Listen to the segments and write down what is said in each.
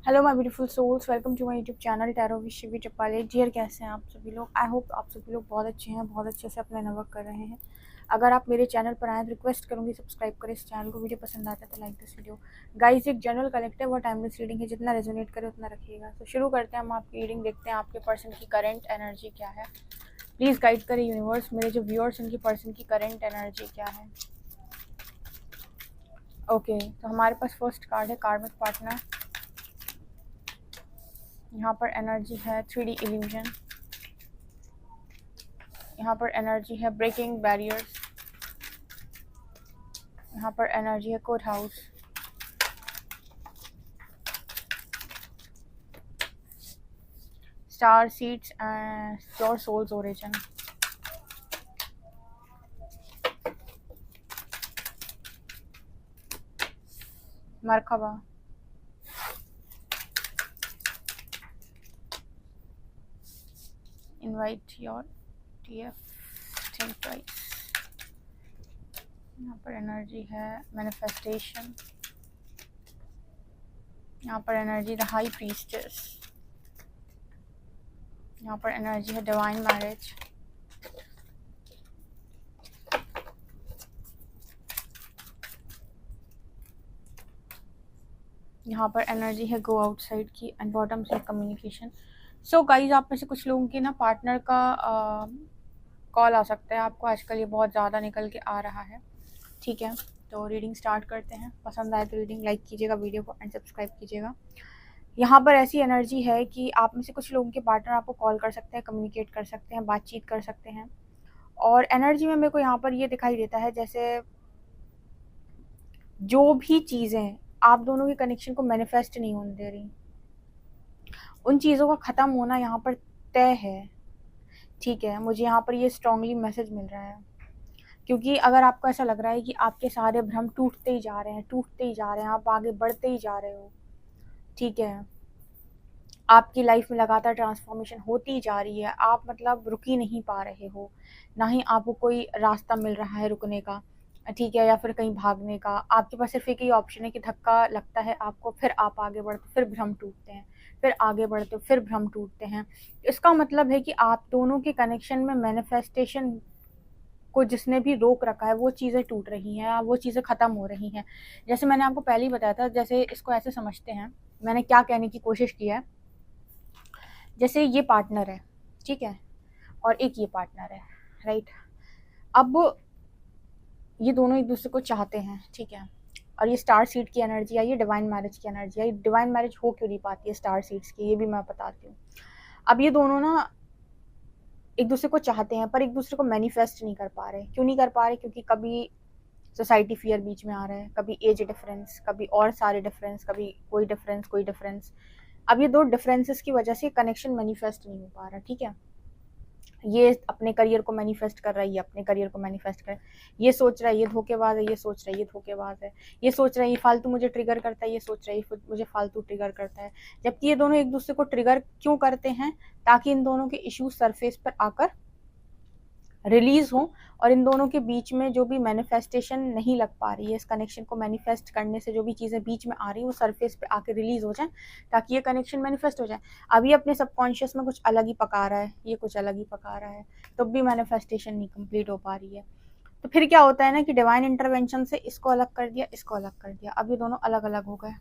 Hello my beautiful souls, welcome to my YouTube channel tarot with Shivi Chapale. Dear, कैसे हैं आप सभी लोग? आई होप आप सभी लोग बहुत अच्छे हैं, बहुत अच्छे से अपना वर्क कर रहे हैं। अगर आप मेरे चैनल पर आए तो रिक्वेस्ट करूंगी सब्सक्राइब करें इस चैनल को। वीडियो पसंद आता है तो लाइक दिस वीडियो। गाइस, एक जनरल कलेक्टिव और टाइमलेस रीडिंग है, जितना रेजोनेट करे उतना रखिएगा। तो शुरू करते हैं हम आपकी रीडिंग, देखते हैं आपके पर्सन की करेंट एनर्जी क्या है। प्लीज़ गाइड करें यूनिवर्स, मेरे जो व्यूअर्स उनकी पर्सन की करेंट एनर्जी क्या है। ओके, तो हमारे पास फर्स्ट कार्ड है कार्मिक पार्टनर। यहाँ पर एनर्जी है 3D इल्यूजन। यहाँ पर एनर्जी है ब्रेकिंग बैरियर्स। यहाँ पर एनर्जी है court house. Star seeds and pure souls origin. मरहबा। Invite your TF think right. यहाँ पर एनर्जी है मैनिफेस्टेशन। यहाँ पर एनर्जी द हाई प्रीस्टेस। यहाँ पर एनर्जी है डिवाइन मैरिज। यहाँ पर एनर्जी है गो आउटसाइड की एंड बॉटम से कम्युनिकेशन। सो गाइज, आप में से कुछ लोगों की ना पार्टनर का कॉल आ सकता है आपको आजकल, ये बहुत ज़्यादा निकल के आ रहा है। ठीक है, तो रीडिंग स्टार्ट करते हैं। पसंद आए तो रीडिंग लाइक कीजिएगा वीडियो को एंड सब्सक्राइब कीजिएगा। यहाँ पर ऐसी एनर्जी है कि आप में से कुछ लोगों के पार्टनर आपको कॉल कर सकते हैं, कम्युनिकेट कर सकते हैं, बातचीत कर सकते हैं। और एनर्जी में मेरे को यहाँ पर ये दिखाई देता है जैसे जो भी चीज़ें आप दोनों के कनेक्शन को मैनिफेस्ट नहीं होने दे रही, उन चीज़ों का ख़त्म होना यहाँ पर तय है। ठीक है, मुझे यहाँ पर ये स्ट्रांगली मैसेज मिल रहा है, क्योंकि अगर आपको ऐसा लग रहा है कि आपके सारे भ्रम टूटते ही जा रहे हैं, टूटते ही जा रहे हैं, आप आगे बढ़ते ही जा रहे हो, ठीक है, आपकी लाइफ में लगातार ट्रांसफॉर्मेशन होती जा रही है, आप मतलब रुक ही नहीं पा रहे हो, ना ही आपको कोई रास्ता मिल रहा है रुकने का, ठीक है, या फिर कहीं भागने का। आपके पास सिर्फ एक ही ऑप्शन है कि धक्का लगता है आपको, फिर आप आगे बढ़ते, फिर भ्रम टूटते हैं, फिर आगे बढ़ते, फिर भ्रम टूटते हैं। इसका मतलब है कि आप दोनों के कनेक्शन में मैनिफेस्टेशन को जिसने भी रोक रखा है वो चीज़ें टूट रही हैं, वो चीज़ें ख़त्म हो रही हैं। जैसे मैंने आपको पहले ही बताया था, जैसे इसको ऐसे समझते हैं, मैंने क्या कहने की कोशिश की है, जैसे ये पार्टनर है, ठीक है, और एक ये पार्टनर है, राइट। अब ये दोनों एक दूसरे को चाहते हैं, ठीक है, और ये स्टार सीड की एनर्जी आई, ये डिवाइन मैरिज की एनर्जी आई। डिवाइन मैरिज हो क्यों नहीं पाती है स्टार सीड्स की, ये भी मैं बताती हूँ। अब ये दोनों ना एक दूसरे को चाहते हैं पर एक दूसरे को मैनिफेस्ट नहीं कर पा रहे। क्यों नहीं कर पा रहे? क्योंकि कभी सोसाइटी फियर बीच में आ रहा है, कभी एज डिफरेंस, कभी और सारे डिफरेंस, कभी कोई डिफरेंस, कोई डिफरेंस। अब ये दो डिफरेंसेस की वजह से कनेक्शन मैनिफेस्ट नहीं हो पा रहा, ठीक है। ये अपने करियर को मैनिफेस्ट कर रहा है, ये अपने करियर को मैनिफेस्ट कर रहा है, ये सोच रहा है ये धोखेबाज है, ये सोच रहा है ये धोखेबाज है, ये सोच रहा है ये फालतू मुझे ट्रिगर करता है, ये सोच रहा है ये मुझे फालतू ट्रिगर करता है। जबकि ये दोनों एक दूसरे को ट्रिगर क्यों करते हैं? ताकि इन दोनों के इश्यूज सरफेस पर आकर रिलीज हो, और इन दोनों के बीच में जो भी मैनिफेस्टेशन नहीं लग पा रही है, इस कनेक्शन को मैनिफेस्ट करने से जो भी चीज़ें बीच में आ रही है वो सरफेस पे आके रिलीज हो जाए, ताकि ये कनेक्शन मैनिफेस्ट हो जाए। अभी अपने सबकॉन्शियस में कुछ अलग ही पका रहा है, ये कुछ अलग ही पका रहा है, तो भी मैनिफेस्टेशन नहीं कंप्लीट हो पा रही है। तो फिर क्या होता है ना कि डिवाइन इंटरवेंशन से इसको अलग कर दिया, इसको अलग कर दिया, अब ये दोनों अलग अलग हो गए।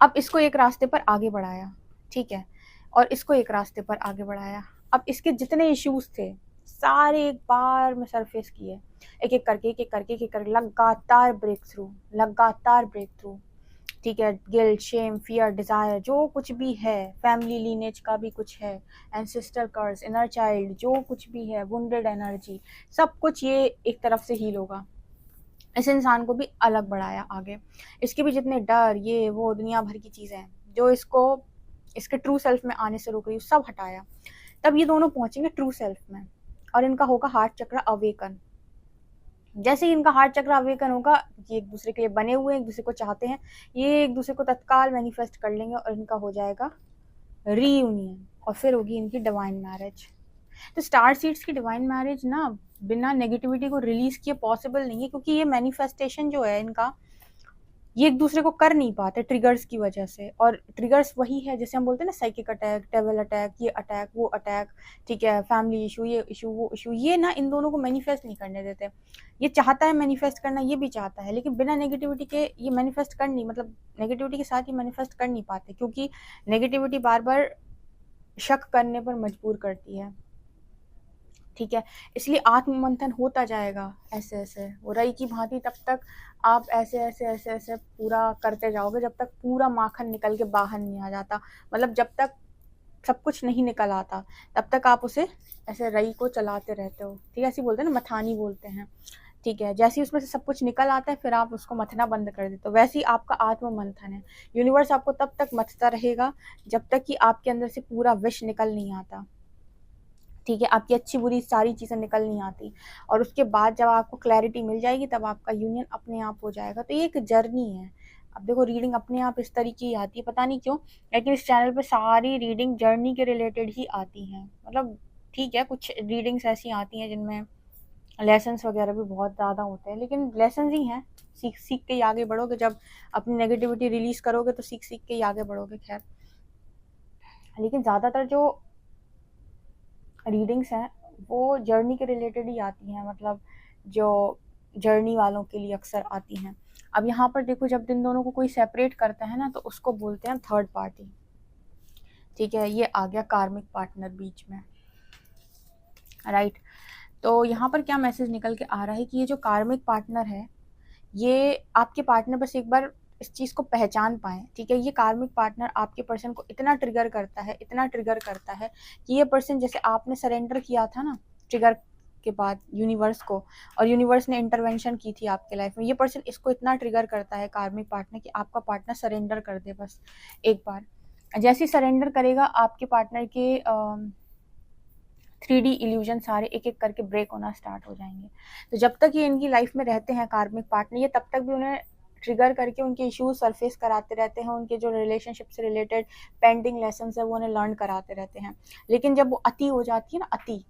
अब इसको एक रास्ते पर आगे बढ़ाया, ठीक है, और इसको एक रास्ते पर आगे बढ़ाया। अब इसके जितने इश्यूज थे सारे एक बार में सरफेस किए, एक एक करके, एक एक करके, एक एक करके, लगातार ब्रेक थ्रू, लगातार ब्रेक थ्रू, ठीक है। गिल्ट, शेम, फियर, डिजायर, जो कुछ भी है, फैमिली लीनेज का भी कुछ है, एंसेस्टर कर्स, इनर चाइल्ड, जो कुछ भी है, वुंडेड एनर्जी, सब कुछ ये एक तरफ से हील होगा। इस इंसान को भी अलग बढ़ाया आगे, इसके भी जितने डर, ये वो दुनिया भर की चीज़ें हैं जो इसको इसके ट्रू सेल्फ में आने से रोक रही, सब हटाया। तब ये दोनों पहुंचेंगे ट्रू सेल्फ में और इनका होगा हार्ट चक्र अवेकन। जैसे ही इनका हार्ट चक्र अवेकन होगा, ये एक दूसरे के लिए बने हुए हैं, एक दूसरे को चाहते हैं, ये एक दूसरे को तत्काल मैनिफेस्ट कर लेंगे और इनका हो जाएगा रीयूनियन, और फिर होगी इनकी डिवाइन मैरिज। तो स्टार सीड्स की डिवाइन मैरिज ना बिना नेगेटिविटी को रिलीज किए पॉसिबल नहीं है, क्योंकि ये मैनिफेस्टेशन जो है इनका, ये एक दूसरे को कर नहीं पाते ट्रिगर्स की वजह से। और ट्रिगर्स वही है जैसे हम बोलते हैं ना, साइकिक अटैक, डेविल अटैक, ये अटैक वो अटैक, ठीक है, फैमिली इशू, ये इशू वो इशू, ये ना इन दोनों को मैनिफेस्ट नहीं करने देते। ये चाहता है मैनिफेस्ट करना, ये भी चाहता है, लेकिन बिना नेगेटिविटी के ये मैनिफेस्ट कर नहीं, मतलब नेगेटिविटी के साथ ये मैनिफेस्ट कर नहीं पाते, क्योंकि नेगेटिविटी बार बार शक करने पर मजबूर करती है, ठीक है। इसलिए आत्म मंथन होता जाएगा ऐसे ऐसे, वो रई की भांति, तब तक आप ऐसे ऐसे ऐसे ऐसे पूरा करते जाओगे जब तक पूरा माखन निकल के बाहर नहीं आ जाता, मतलब जब तक सब कुछ नहीं निकल आता तब तक आप उसे ऐसे रई को चलाते रहते हो, ठीक है। ऐसे बोलते हैं ना, मथानी बोलते हैं, ठीक है। जैसे ही उसमें से सब कुछ निकल आता है फिर आप उसको मथना बंद कर देते हो, वैसे ही आपका आत्म मंथन है। यूनिवर्स आपको तब तक मथता रहेगा जब तक कि आपके अंदर से पूरा विष निकल नहीं आता, ठीक है, आपकी अच्छी बुरी सारी चीज़ें निकल नहीं आती। और उसके बाद जब आपको क्लैरिटी मिल जाएगी तब आपका यूनियन अपने आप हो जाएगा। तो ये एक जर्नी है। अब देखो, रीडिंग अपने आप इस तरीके की आती है, पता नहीं क्यों, लेकिन इस चैनल पे सारी रीडिंग जर्नी के रिलेटेड ही आती हैं। मतलब ठीक है, कुछ रीडिंग्स ऐसी आती हैं जिनमें लेसन्स वगैरह भी बहुत ज़्यादा होते हैं, लेकिन लेसन्स ही हैं, सीख सीख के ही आगे बढ़ोगे। जब अपनी नेगेटिविटी रिलीज करोगे तो सीख सीख के ही आगे बढ़ोगे। खैर, लेकिन ज़्यादातर जो रीडिंग्स हैं वो जर्नी के रिलेटेड ही आती हैं, मतलब जो जर्नी वालों के लिए अक्सर आती हैं। अब यहाँ पर देखो, जब इन दोनों को कोई सेपरेट करता है ना तो उसको बोलते हैं थर्ड पार्टी, ठीक है। ये आ गया कार्मिक पार्टनर बीच में, राइट। तो यहाँ पर क्या मैसेज निकल के आ रहा है कि ये जो कार्मिक पार्टनर है, ये आपके पार्टनर बस एक बार इस चीज़ को पहचान पाएँ, ठीक है। ये कार्मिक पार्टनर आपके पर्सन को इतना ट्रिगर करता है, इतना ट्रिगर करता है कि ये पर्सन, जैसे आपने सरेंडर किया था ना ट्रिगर के बाद यूनिवर्स को, और यूनिवर्स ने इंटरवेंशन की थी आपके लाइफ में, ये पर्सन इसको इतना ट्रिगर करता है कार्मिक पार्टनर कि आपका पार्टनर सरेंडर कर दे बस एक बार। जैसे ही सरेंडर करेगा आपके पार्टनर के 3D इल्यूजन सारे एक एक करके ब्रेक होना स्टार्ट हो जाएंगे। तो जब तक ये इनकी लाइफ में रहते हैं कार्मिक पार्टनर, ये तब तक भी उन्हें ट्रिगर करके उनके इश्यूज सरफेस कराते रहते हैं, उनके जो रिलेशनशिप से रिलेटेड पेंडिंग लेसन है वो उन्हें लर्न कराते रहते हैं। लेकिन जब वो अति हो जाती है ना, अति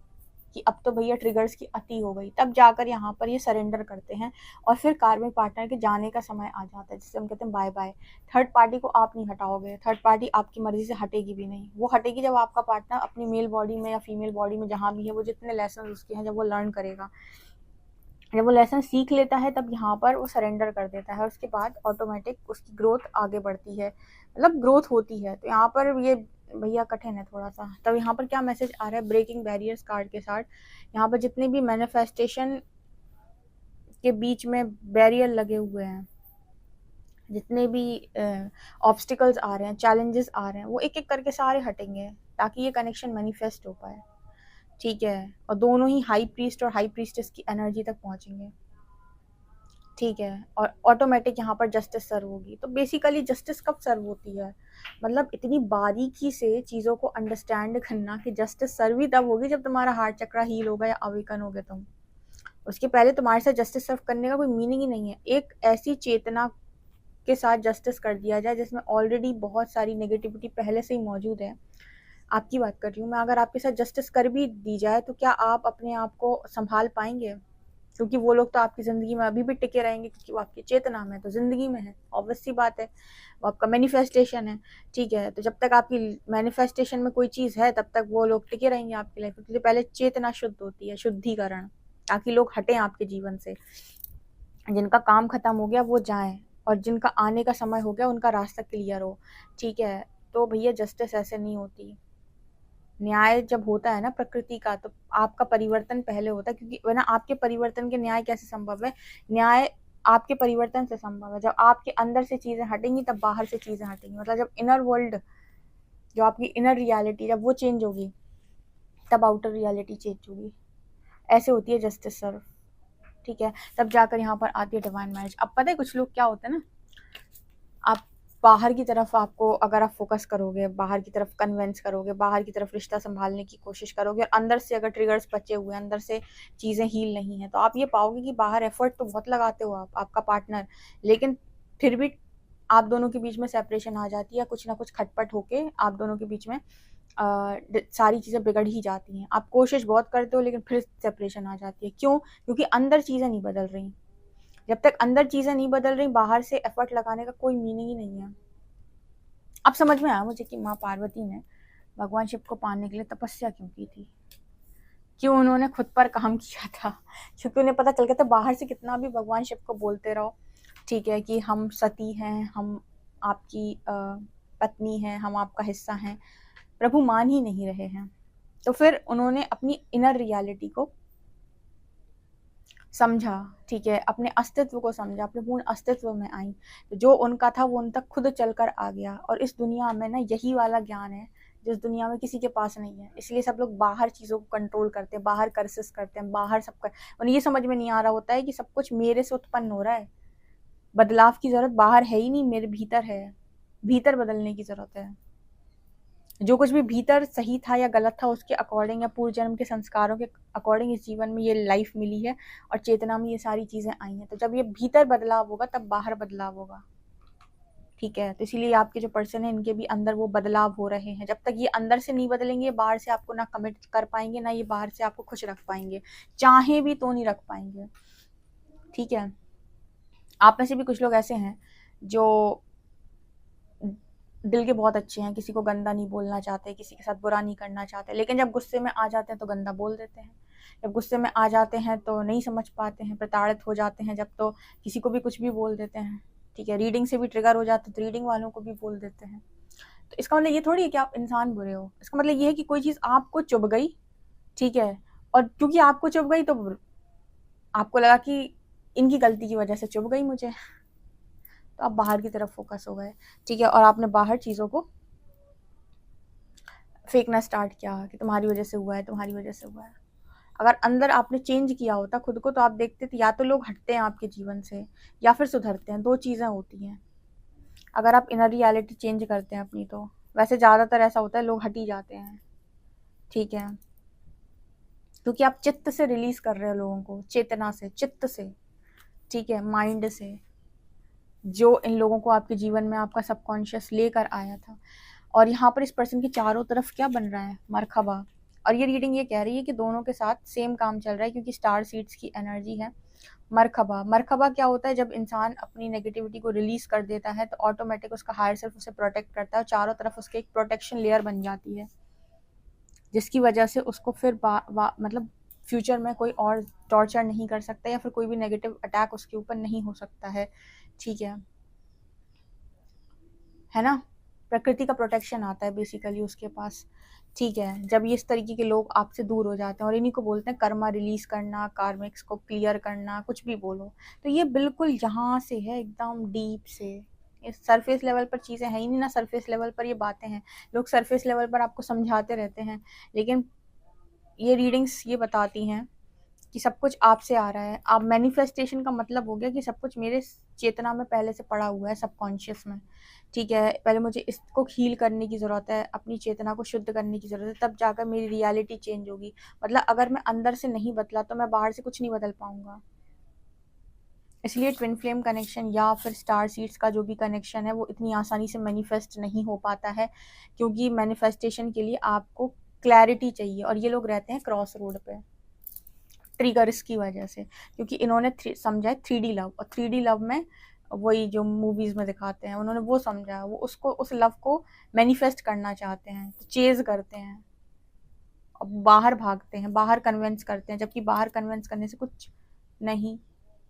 कि अब तो भैया ट्रिगर्स की अति हो गई, तब जाकर यहाँ पर ये सरेंडर करते हैं और फिर कार्मिक पार्टनर के जाने का समय आ जाता है, जिससे हम कहते हैं बाय बाय। थर्ड पार्टी को आप नहीं हटाओगे, थर्ड पार्टी आपकी मर्जी से हटेगी भी नहीं। वो हटेगी जब आपका पार्टनर अपनी मेल बॉडी में या फीमेल बॉडी में जहाँ भी है, वो जितने लेसन उसके हैं जब वो लर्न करेगा, जब वो लेसन सीख लेता है, तब यहाँ पर वो सरेंडर कर देता है। उसके बाद ऑटोमेटिक उसकी ग्रोथ आगे बढ़ती है, मतलब ग्रोथ होती है। तो यहाँ पर ये भैया कठिन है थोड़ा सा। तब यहाँ पर क्या मैसेज आ रहा है ब्रेकिंग बैरियर्स कार्ड के साथ, यहाँ पर जितने भी मैनिफेस्टेशन के बीच में बैरियर लगे हुए हैं, जितने भी ऑब्स्टिकल्स आ रहे हैं, चैलेंजेस आ रहे हैं, वो एक एक करके सारे हटेंगे ताकि ये कनेक्शन मैनिफेस्ट हो पाए, ठीक है। और दोनों ही हाई प्रीस्ट और हाई प्रीस्टेस की एनर्जी तक पहुंचेंगे, ठीक है। और ऑटोमेटिक यहाँ पर जस्टिस सर्व होगी। तो बेसिकली जस्टिस कब सर्व होती है, मतलब इतनी बारीकी से चीज़ों को अंडरस्टैंड करना कि जस्टिस सर्व ही तब होगी जब तुम्हारा हार्ट चक्रा हील होगा या अवेकन होगे तुम। उसके पहले तुम्हारे साथ जस्टिस सर्व करने का कोई मीनिंग ही नहीं है। एक ऐसी चेतना के साथ जस्टिस कर दिया जाए जिसमें ऑलरेडी बहुत सारी नेगेटिविटी पहले से ही मौजूद है, आपकी बात कर रही हूँ मैं, अगर आपके साथ जस्टिस कर भी दी जाए तो क्या आप अपने आप को संभाल पाएंगे? क्योंकि वो लोग तो आपकी ज़िंदगी में अभी भी टिके रहेंगे, क्योंकि वो आपकी चेतना में, तो ज़िंदगी में है, ऑब्वियस सी बात है, वो आपका मैनिफेस्टेशन है, ठीक है। तो जब तक आपकी मैनिफेस्टेशन में कोई चीज़ है तब तक वो लोग टिके रहेंगे आपकी लाइफ में। पहले चेतना शुद्ध होती है, शुद्धिकरण, ताकि लोग हटें आपके जीवन से। जिनका काम खत्म हो गया वो जाएं, और जिनका आने का समय हो गया उनका रास्ता क्लियर हो, ठीक है। तो भैया जस्टिस ऐसे नहीं होती। न्याय जब होता है ना प्रकृति का, तो आपका परिवर्तन पहले होता है, क्योंकि वरना आपके परिवर्तन के न्याय कैसे संभव है? न्याय आपके परिवर्तन से संभव है। जब आपके अंदर से चीज़ें हटेंगी तब बाहर से चीज़ें हटेंगी, मतलब जब इनर वर्ल्ड, जो आपकी इनर रियलिटी, जब वो चेंज होगी तब आउटर रियलिटी चेंज होगी। ऐसे होती है जस्टिस सर्व, ठीक है। तब जाकर यहाँ पर आती है डिवाइन मैरिज। अब पता है कुछ लोग क्या होते हैं ना, आप बाहर की तरफ, आपको अगर आप फोकस करोगे, बाहर की तरफ कन्वेंस करोगे, बाहर की तरफ रिश्ता संभालने की कोशिश करोगे, और अंदर से अगर ट्रिगर्स बचे हुए, अंदर से चीज़ें हील नहीं है, तो आप ये पाओगे कि बाहर एफर्ट तो बहुत लगाते हो आप, आपका पार्टनर, लेकिन फिर भी आप दोनों के बीच में सेपरेशन आ जाती है, कुछ ना कुछ खटपट होके आप दोनों के बीच में सारी चीज़ें बिगड़ ही जाती हैं। आप कोशिश बहुत करते हो लेकिन फिर सेपरेशन आ जाती है। क्यों? क्योंकि अंदर चीज़ें नहीं बदल रही, जब तक अंदर चीज़ें नहीं बदल रही, बाहर से एफर्ट लगाने का कोई मीनिंग ही नहीं है। अब समझ में आया मुझे कि माँ पार्वती ने भगवान शिव को पाने के लिए तपस्या क्यों की थी, क्यों उन्होंने खुद पर काम किया था। क्योंकि उन्हें पता चल गया था बाहर से कितना भी भगवान शिव को बोलते रहो, ठीक है, कि हम सती हैं, हम आपकी पत्नी हैं, हम आपका हिस्सा हैं, प्रभु मान ही नहीं रहे हैं। तो फिर उन्होंने अपनी इनर रियलिटी को समझा, ठीक है, अपने अस्तित्व को समझा, अपने पूर्ण अस्तित्व में आई। तो जो उनका था वो उन तक खुद चलकर आ गया। और इस दुनिया में ना यही वाला ज्ञान है जिस दुनिया में किसी के पास नहीं है। इसलिए सब लोग बाहर चीज़ों को कंट्रोल करते हैं, बाहर कर्सेस करते हैं, बाहर सबका, उन्हें ये समझ में नहीं आ रहा होता है कि सब कुछ मेरे से उत्पन्न हो रहा है। बदलाव की ज़रूरत बाहर है ही नहीं, मेरे भीतर है। भीतर बदलने की ज़रूरत है। जो कुछ भी भीतर सही था या गलत था, उसके अकॉर्डिंग या पूर्व जन्म के संस्कारों के अकॉर्डिंग इस जीवन में ये लाइफ मिली है और चेतना में ये सारी चीज़ें आई हैं। तो जब ये भीतर बदलाव होगा तब बाहर बदलाव होगा, ठीक है। तो इसीलिए आपके जो पर्सन है इनके भी अंदर वो बदलाव हो रहे हैं। जब तक ये अंदर से नहीं बदलेंगे, बाहर से आपको ना कमिट कर पाएंगे, ना ये बाहर से आपको खुश रख पाएंगे, चाहे भी तो नहीं रख पाएंगे, ठीक है। आप में से भी कुछ लोग ऐसे हैं जो दिल के बहुत अच्छे हैं, किसी को गंदा नहीं बोलना चाहते, किसी के साथ बुरा नहीं करना चाहते, लेकिन जब गुस्से में आ जाते हैं तो गंदा बोल देते हैं। जब गुस्से में आ जाते हैं तो नहीं समझ पाते हैं, प्रताड़ित हो जाते हैं, जब तो किसी को भी कुछ भी बोल देते हैं, ठीक है। रीडिंग से भी ट्रिगर हो जाते हैं तो रीडिंग वालों को भी बोल देते हैं। तो इसका मतलब ये थोड़ी है कि आप इंसान बुरे हो। इसका मतलब ये है कि कोई चीज़ आपको चुभ गई, ठीक है, और क्योंकि आपको चुभ गई तो आपको लगा कि इनकी गलती की वजह से चुभ गई मुझे, तो आप बाहर की तरफ फोकस हो गए, ठीक है। और आपने बाहर चीज़ों को फेंकना स्टार्ट किया कि तुम्हारी वजह से हुआ है, तुम्हारी वजह से हुआ है। अगर अंदर आपने चेंज किया होता खुद को, तो आप देखते थे या तो लोग हटते हैं आपके जीवन से या फिर सुधरते हैं, दो चीज़ें होती हैं। अगर आप इनर रियलिटी चेंज करते हैं अपनी, तो वैसे ज़्यादातर ऐसा होता है लोग हट ही जाते हैं, ठीक है, क्योंकि आप चित्त से रिलीज कर रहे हो लोगों को, चेतना से, चित्त से, ठीक है, माइंड से, जो इन लोगों को आपके जीवन में आपका सबकॉन्शियस लेकर आया था। और यहाँ पर इस पर्सन के चारों तरफ क्या बन रहा है, मरखबा। और ये रीडिंग ये कह रही है कि दोनों के साथ सेम काम चल रहा है, क्योंकि स्टार सीड्स की एनर्जी है मरखबा। मरखबा क्या होता है, जब इंसान अपनी नेगेटिविटी को रिलीज कर देता है तो ऑटोमेटिक उसका हायर सेल्फ उसे प्रोटेक्ट करता है और चारों तरफ उसके एक प्रोटेक्शन लेयर बन जाती है, जिसकी वजह से उसको फिर मतलब फ्यूचर में कोई और टॉर्चर नहीं कर सकता या फिर कोई भी नेगेटिव अटैक उसके ऊपर नहीं हो सकता है, ठीक है ना। प्रकृति का प्रोटेक्शन आता है बेसिकली उसके पास, ठीक है। जब ये इस तरीके के लोग आपसे दूर हो जाते हैं, और इन्हीं को बोलते हैं कर्मा रिलीज करना, कार्मिक्स को क्लियर करना, कुछ भी बोलो। तो ये बिल्कुल यहाँ से है, एकदम डीप से। इस सरफेस लेवल पर चीज़ें हैं ही नहीं ना, सरफेस लेवल पर ये बातें हैं। लोग सरफेस लेवल पर आपको समझाते रहते हैं, लेकिन ये रीडिंग्स ये बताती हैं कि सब कुछ आपसे आ रहा है। आप मैनिफेस्टेशन का मतलब हो गया कि सब कुछ मेरे चेतना में पहले से पड़ा हुआ है, सबकॉन्शियस में, ठीक है। पहले मुझे इसको हील करने की ज़रूरत है, अपनी चेतना को शुद्ध करने की ज़रूरत है, तब जाकर मेरी रियलिटी चेंज होगी। मतलब अगर मैं अंदर से नहीं बदला तो मैं बाहर से कुछ नहीं बदल पाऊंगा। इसलिए ट्विन फ्लेम कनेक्शन या फिर स्टार सीड्स का जो भी कनेक्शन है वो इतनी आसानी से मैनिफेस्ट नहीं हो पाता है, क्योंकि मैनिफेस्टेशन के लिए आपको क्लैरिटी चाहिए। और ये लोग रहते हैं क्रॉस रोड पे, ट्रिगर इसकी वजह से, क्योंकि इन्होंने समझा है 3D लव। और 3D लव में वही जो मूवीज में दिखाते हैं, उन्होंने वो समझा, वो उसको, उस लव को मैनिफेस्ट करना चाहते हैं, तो चेज करते हैं, और बाहर भागते हैं, बाहर कन्विंस करते हैं, जबकि बाहर कन्विंस करने से कुछ नहीं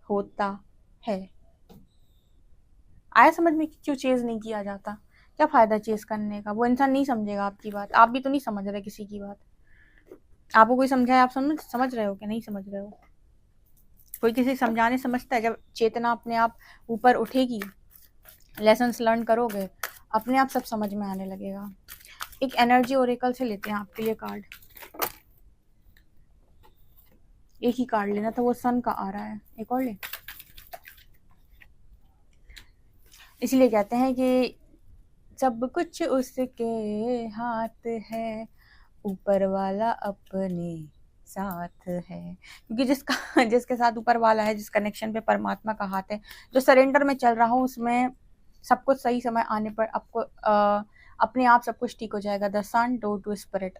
होता है। आया समझ में कि क्यों चेज नहीं किया जाता, क्या फायदा चेज करने का, वो इंसान नहीं समझेगा आपकी बात। आप भी तो नहीं समझ रहे किसी की बात, आपको कोई समझाए, आप समझ रहे हो कि नहीं समझ रहे हो। कोई किसी समझाने समझता है। जब चेतना अपने आप ऊपर उठेगी, लेसन्स लर्न करोगे, अपने आप सब समझ में आने लगेगा। एक एनर्जी ओरेकल से लेते हैं आपके लिए कार्ड, एक ही कार्ड लेना था, वो सन का आ रहा है, एक और ले। इसलिए कहते हैं कि सब कुछ उसके हाथ है, ऊपर वाला अपने साथ है। क्योंकि जिसके साथ ऊपर वाला है, जिस कनेक्शन पे परमात्मा का हाथ है, जो सरेंडर में चल रहा हो, उसमें सब कुछ सही समय आने पर आपको अपने आप सब कुछ ठीक हो जाएगा। The sun do to spirit,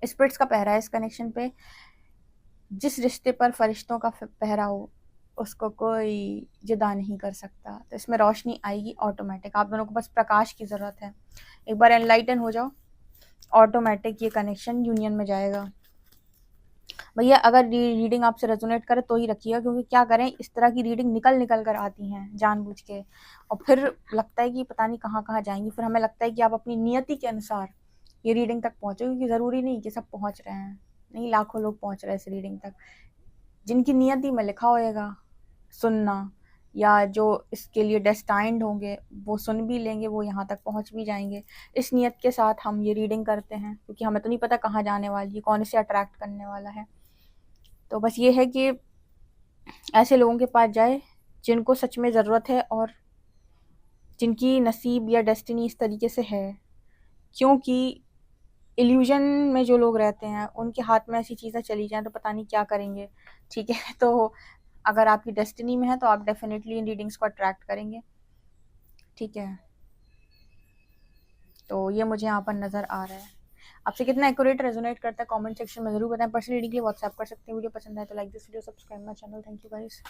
spirits का पहरा है इस कनेक्शन पे। जिस रिश्ते पर फरिश्तों का पहरा हो, उसको कोई जुदा नहीं कर सकता। तो इसमें रोशनी आएगी ऑटोमेटिक। आप दोनों को बस प्रकाश की ज़रूरत है। एक बार एनलाइटन हो जाओ, ऑटोमेटिक ये कनेक्शन यूनियन में जाएगा। भैया अगर रीडिंग आपसे रेजोनेट करे तो ही रखिएगा, क्योंकि क्या करें, इस तरह की रीडिंग निकल कर आती हैं जानबूझ के, और फिर लगता है कि पता नहीं कहाँ कहाँ जाएंगी। फिर हमें लगता है कि आप अपनी नियति के अनुसार ये रीडिंग तक पहुँचो, क्योंकि ज़रूरी नहीं कि सब पहुँच रहे हैं, नहीं, लाखों लोग पहुँच रहे हैं इस रीडिंग तक। जिनकी नियति में लिखा होएगा सुनना, या जो इसके लिए डेस्टाइंड होंगे वो सुन भी लेंगे, वो यहाँ तक पहुँच भी जाएंगे। इस नियत के साथ हम ये रीडिंग करते हैं, क्योंकि हमें तो नहीं पता कहाँ जाने वाली है, कौन इसे अट्रैक्ट करने वाला है। तो बस ये है कि ऐसे लोगों के पास जाए जिनको सच में ज़रूरत है, और जिनकी नसीब या डेस्टिनी इस तरीके से है। क्योंकि इल्यूजन में जो लोग रहते हैं उनके हाथ में ऐसी चीज़ें चली जाएं तो पता नहीं क्या करेंगे। ठीक है, तो अगर आपकी डेस्टिनी में है तो आप डेफिनेटली इन रीडिंग्स को अट्रैक्ट करेंगे। ठीक है, तो ये मुझे यहाँ पर नज़र आ रहा है। आपसे कितना एक्यूरेट रेजोनेट करता है कमेंट सेक्शन में ज़रूर बताएं। पर्सनल रीडिंग के लिए व्हाट्सएप कर सकते हैं। वीडियो पसंद आए तो like this video, subscribe my channel. Thank you guys.